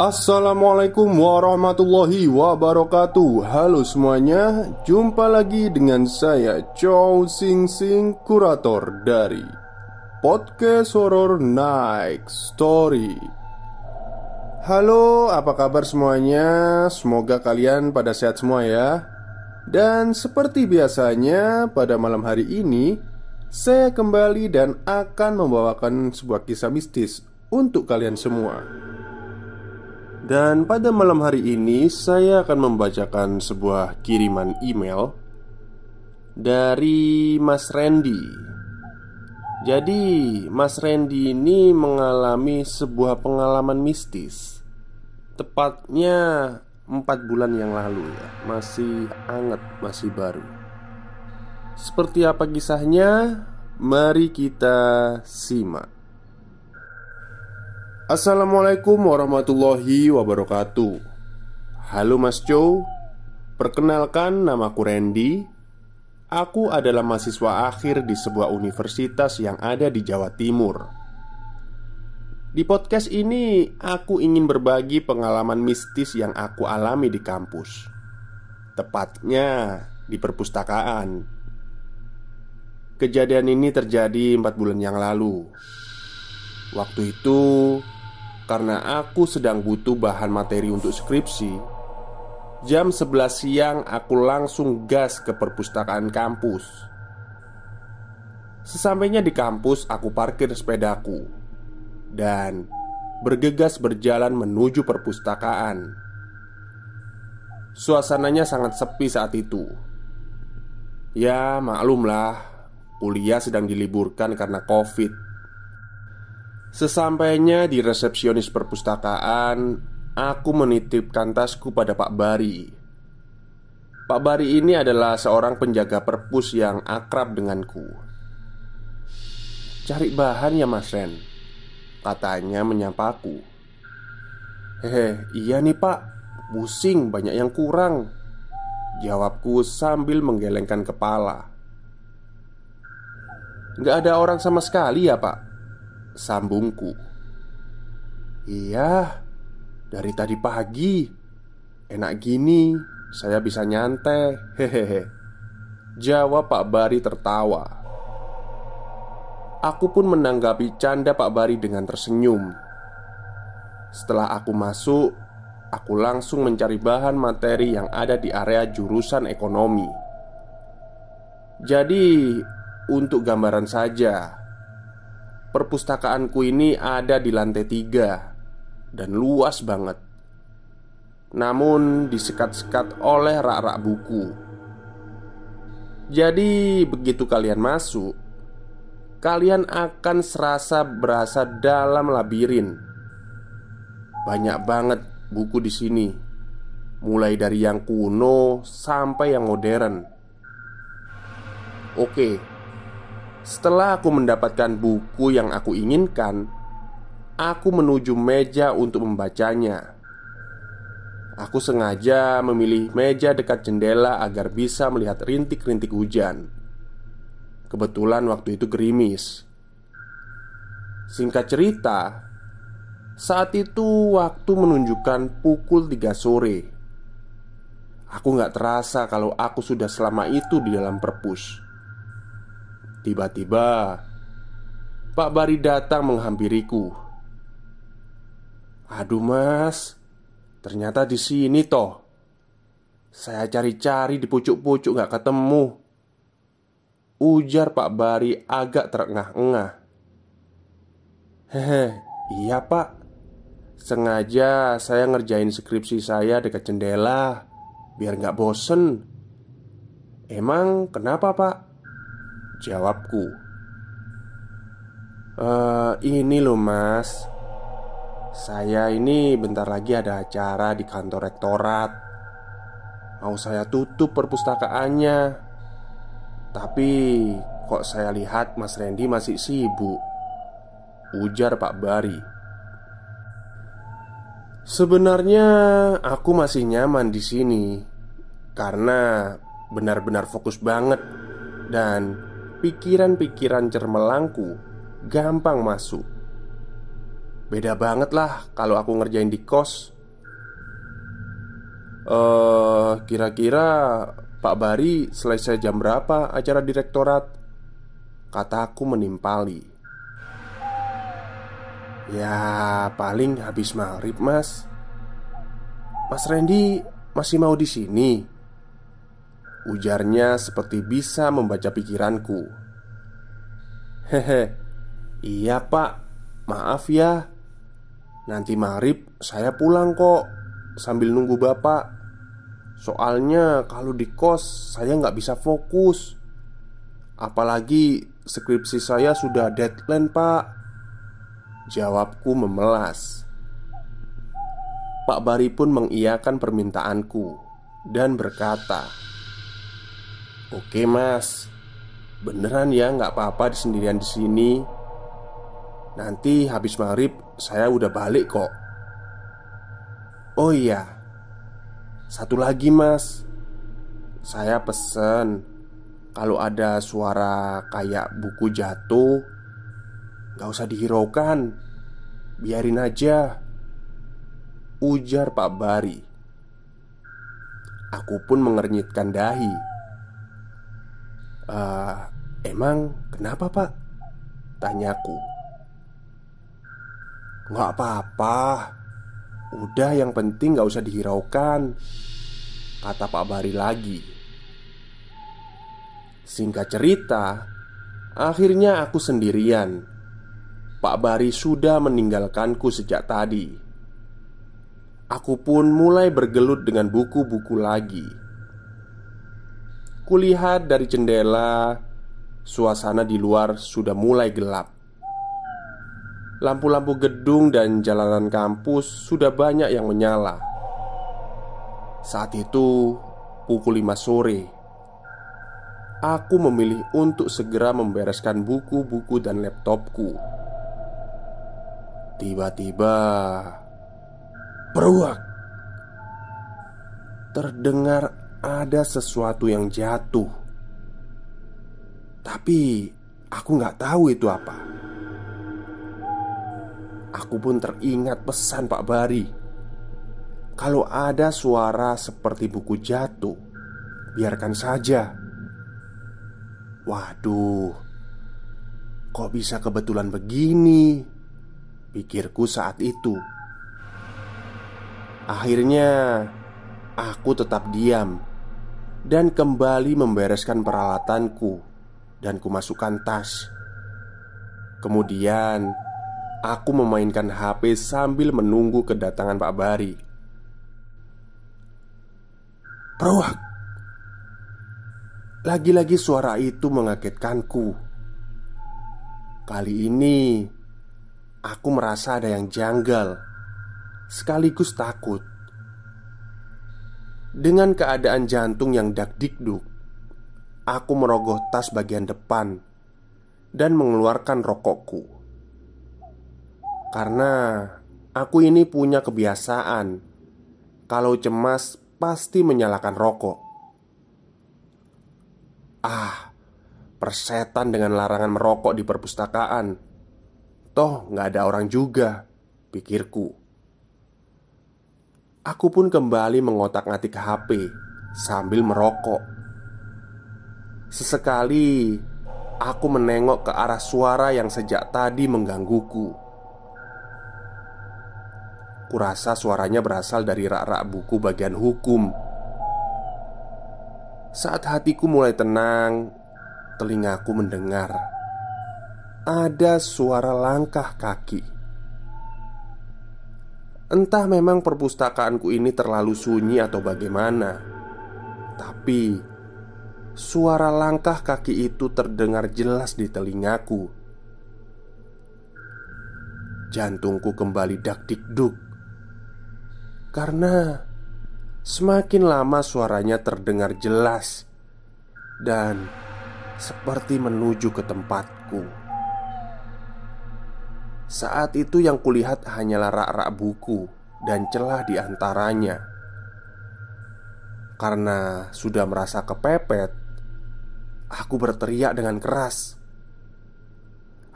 Assalamualaikum warahmatullahi wabarakatuh. Halo semuanya, jumpa lagi dengan saya Chow Sing Sing, kurator dari Podcast Horror Night Story. Halo, apa kabar semuanya? Semoga kalian pada sehat semua ya. Dan seperti biasanya, pada malam hari ini saya kembali dan akan membawakan sebuah kisah mistis untuk kalian semua. Dan pada malam hari ini saya akan membacakan sebuah kiriman email dari Mas Randy. Jadi Mas Randy ini mengalami sebuah pengalaman mistis. Tepatnya 4 bulan yang lalu ya. Masih hangat, masih baru. Seperti apa kisahnya? Mari kita simak. Assalamualaikum warahmatullahi wabarakatuh. Halo Mas Chow, perkenalkan namaku Randy. Aku adalah mahasiswa akhir di sebuah universitas yang ada di Jawa Timur. Di podcast ini aku ingin berbagi pengalaman mistis yang aku alami di kampus, tepatnya di perpustakaan. Kejadian ini terjadi 4 bulan yang lalu. Waktu itu, karena aku sedang butuh bahan materi untuk skripsi, jam 11 siang aku langsung gas ke perpustakaan kampus. Sesampainya di kampus, aku parkir sepedaku dan bergegas berjalan menuju perpustakaan. Suasananya sangat sepi saat itu. Ya maklumlah, kuliah sedang diliburkan karena COVID. Sesampainya di resepsionis perpustakaan, aku menitipkan tasku pada Pak Bari. Pak Bari ini adalah seorang penjaga perpus yang akrab denganku. "Cari bahan ya Mas Ren," katanya menyapaku. Iya nih Pak, pusing, banyak yang kurang," jawabku sambil menggelengkan kepala. "Nggak ada orang sama sekali ya Pak?" sambungku. "Iya, dari tadi pagi. Enak gini, saya bisa nyantai. Hehehe," jawab Pak Bari tertawa. Aku pun menanggapi canda Pak Bari dengan tersenyum. Setelah aku masuk, aku langsung mencari bahan materi yang ada di area jurusan ekonomi. Jadi, untuk gambaran saja, perpustakaanku ini ada di lantai 3 dan luas banget. Namun disekat-sekat oleh rak-rak buku. Jadi begitu kalian masuk, kalian akan berasa dalam labirin. Banyak banget buku di sini, mulai dari yang kuno sampai yang modern. Oke, setelah aku mendapatkan buku yang aku inginkan, aku menuju meja untuk membacanya. Aku sengaja memilih meja dekat jendela agar bisa melihat rintik-rintik hujan. Kebetulan waktu itu gerimis. Singkat cerita, saat itu waktu menunjukkan pukul 3 sore. Aku gak terasa kalau aku sudah selama itu di dalam perpus. Tiba-tiba Pak Bari datang menghampiriku. "Aduh Mas, ternyata di sini toh. Saya cari-cari di pucuk-pucuk gak ketemu," ujar Pak Bari agak terengah-engah. Iya Pak, sengaja saya ngerjain skripsi saya dekat jendela biar gak bosen." "Emang kenapa Pak?" jawabku. Ini loh Mas, saya ini bentar lagi ada acara di kantor rektorat. Mau saya tutup perpustakaannya, tapi kok saya lihat Mas Randy masih sibuk," ujar Pak Bari. Sebenarnya aku masih nyaman di sini karena benar-benar fokus banget dan pikiran-pikiran cermelangku gampang masuk. Beda banget lah kalau aku ngerjain di kos. Kira-kira Pak Bari selesai jam berapa acara direktorat? Kataku menimpali. Ya paling habis maghrib mas. Mas Randy masih mau di sini? Ujarnya seperti bisa membaca pikiranku. Hehe, iya pak, maaf ya. Nanti maghrib saya pulang kok, sambil nunggu bapak. Soalnya kalau di kos saya nggak bisa fokus. Apalagi skripsi saya sudah deadline pak. Jawabku memelas. Pak Bari pun mengiyakan permintaanku dan berkata, "Oke mas, beneran ya nggak apa-apa sendirian di sini. Nanti habis maghrib saya udah balik kok. Oh iya, satu lagi mas, saya pesen kalau ada suara kayak buku jatuh, gak usah dihiraukan, biarin aja," ujar Pak Bari. Aku pun mengernyitkan dahi. Emang kenapa pak? Tanyaku. Gak apa-apa, udah yang penting gak usah dihiraukan, kata Pak Bari lagi. Singkat cerita, akhirnya aku sendirian. Pak Bari sudah meninggalkanku sejak tadi. Aku pun mulai bergelut dengan buku-buku lagi. Kulihat dari jendela, suasana di luar sudah mulai gelap. Lampu-lampu gedung dan jalanan kampus sudah banyak yang menyala. Saat itu pukul 5 sore. Aku memilih untuk segera membereskan buku-buku dan laptopku. Tiba-tiba beruak. Terdengar ada sesuatu yang jatuh. Tapi aku gak tahu itu apa. Aku pun teringat pesan Pak Bari. Kalau ada suara seperti buku jatuh, biarkan saja. Waduh, kok bisa kebetulan begini? Pikirku saat itu. Akhirnya aku tetap diam dan kembali membereskan peralatanku dan kumasukkan tas. Kemudian aku memainkan HP sambil menunggu kedatangan Pak Bari. Peruak. Lagi-lagi suara itu mengagetkanku. Kali ini aku merasa ada yang janggal, sekaligus takut. Dengan keadaan jantung yang dak-dikduk, aku merogoh tas bagian depan dan mengeluarkan rokokku. Karena aku ini punya kebiasaan, kalau cemas pasti menyalakan rokok. Persetan dengan larangan merokok di perpustakaan. Toh gak ada orang juga, pikirku. Aku pun kembali mengotak-ngatik HP sambil merokok. Sesekali aku menengok ke arah suara yang sejak tadi menggangguku. Kurasa suaranya berasal dari rak-rak buku bagian hukum. Saat hatiku mulai tenang, telingaku mendengar ada suara langkah kaki. Entah memang perpustakaanku ini terlalu sunyi atau bagaimana, tapi suara langkah kaki itu terdengar jelas di telingaku. Jantungku kembali dak-dikduk, karena semakin lama suaranya terdengar jelas dan seperti menuju ke tempatku. Saat itu yang kulihat hanyalah rak-rak buku dan celah di antaranya. Karena sudah merasa kepepet, aku berteriak dengan keras,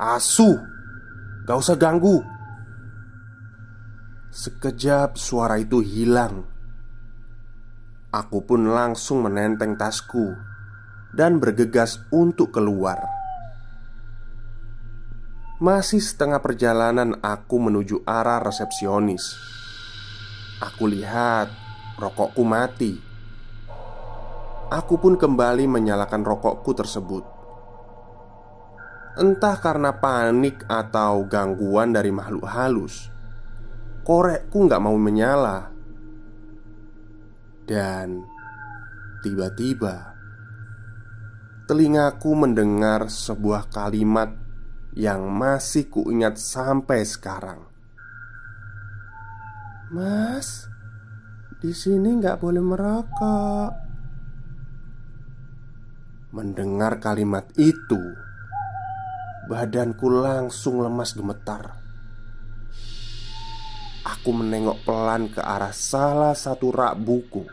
"Asu, gak usah ganggu!" Sekejap suara itu hilang. Aku pun langsung menenteng tasku dan bergegas untuk keluar. Masih setengah perjalanan aku menuju arah resepsionis. Aku lihat rokokku mati. Aku pun kembali menyalakan rokokku tersebut. Entah karena panik atau gangguan dari makhluk halus, korekku gak mau menyala. Dan tiba-tiba telingaku mendengar sebuah kalimat yang masih kuingat sampai sekarang. "Mas, di sini gak boleh merokok." Mendengar kalimat itu, badanku langsung lemas gemetar. Aku menengok pelan ke arah salah satu rak buku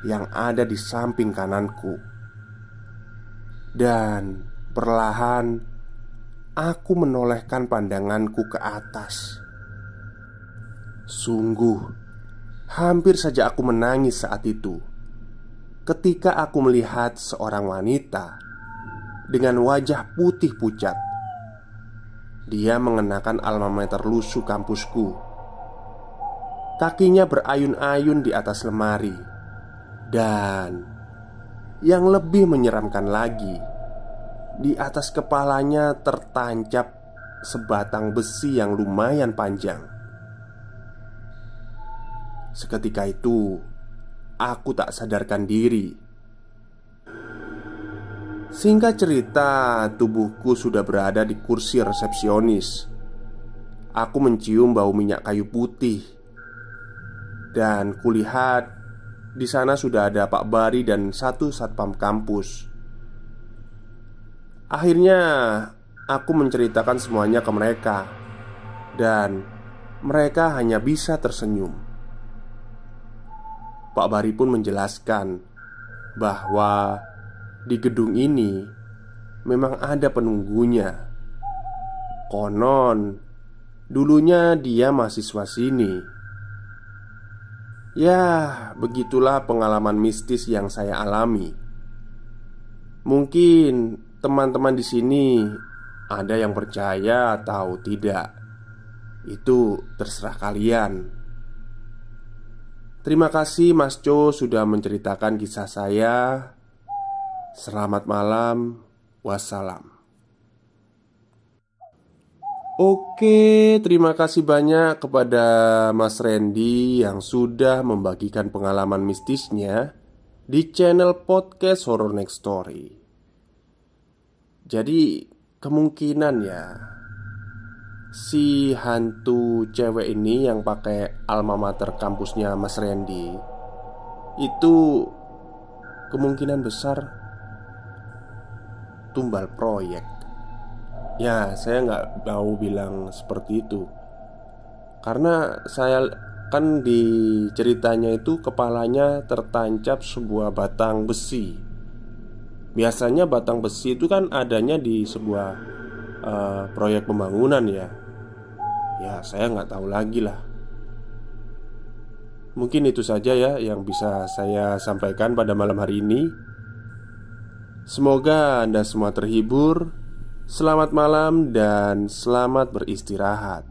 yang ada di samping kananku. Dan perlahan aku menolehkan pandanganku ke atas. Sungguh, hampir saja aku menangis saat itu ketika aku melihat seorang wanita dengan wajah putih pucat. Dia mengenakan alma mater lusuh kampusku. Kakinya berayun-ayun di atas lemari. Dan yang lebih menyeramkan lagi, di atas kepalanya tertancap sebatang besi yang lumayan panjang. Seketika itu, aku tak sadarkan diri. Singkat cerita, tubuhku sudah berada di kursi resepsionis. Aku mencium bau minyak kayu putih. Dan kulihat di sana sudah ada Pak Bari dan satu satpam kampus. Akhirnya aku menceritakan semuanya ke mereka, dan mereka hanya bisa tersenyum. Pak Bari pun menjelaskan bahwa di gedung ini memang ada penunggunya. Konon dulunya dia mahasiswa sini. Ya, begitulah pengalaman mistis yang saya alami. Mungkin teman-teman di sini ada yang percaya atau tidak. Itu terserah kalian. Terima kasih Mas Co sudah menceritakan kisah saya. Selamat malam. Wassalam. Oke, terima kasih banyak kepada Mas Randy yang sudah membagikan pengalaman mistisnya di channel podcast Horror Next Story. Jadi kemungkinan ya, si hantu cewek ini yang pakai alma mater kampusnya Mas Randy itu kemungkinan besar tumbal proyek. Ya, saya nggak mau bilang seperti itu, karena saya kan di ceritanya itu kepalanya tertancap sebuah batang besi. Biasanya batang besi itu kan adanya di sebuah proyek pembangunan ya. Ya, saya nggak tahu lagi lah. Mungkin itu saja ya yang bisa saya sampaikan pada malam hari ini. Semoga Anda semua terhibur. Selamat malam dan selamat beristirahat.